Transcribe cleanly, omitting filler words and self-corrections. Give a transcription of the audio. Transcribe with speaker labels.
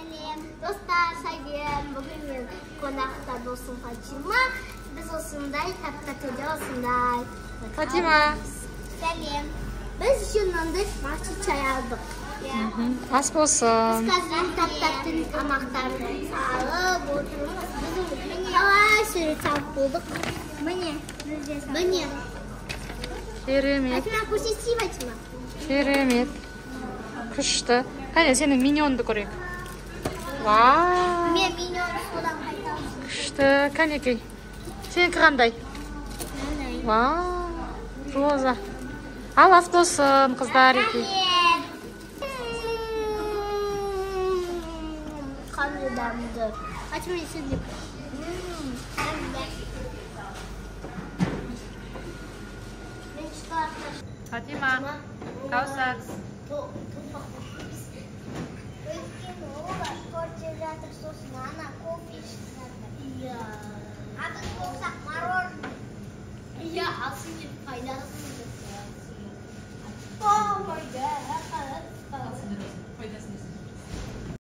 Speaker 1: Сәлем, достар, сәлем. Бүгін мен қонақта досым Фатима. Біз осындай тап-тәтеде осындай.
Speaker 2: Фатима.
Speaker 1: Сәлем. Біз үшін мынандай мақшы чай алдық.
Speaker 2: Ас болсын.
Speaker 1: Біз қазір тап-тәттің тамақтарын салып отырмыз. Біз қалай сурет салып болдық. Міне.
Speaker 2: Керемет.
Speaker 1: Фатима, көрсетсей, Фатима.
Speaker 2: Керемет. Күшті. Қане, сенің миньонды көрейік. Вау.
Speaker 1: Мен миньон содан қайтамын.
Speaker 2: Күшті. Кәнекей. Сенікі қандай? Вау. Роза. Ал автобусын, қыздар екен.
Speaker 1: Қандай дамды. Фатима, есіп.
Speaker 2: Фатима, Каусар.
Speaker 1: Өйткені олар торт жеп жатыр, сосын ана кофе ішіп жатыр. Иә. А біз болсақ мороженое. Иә, ал сен пайдалысың.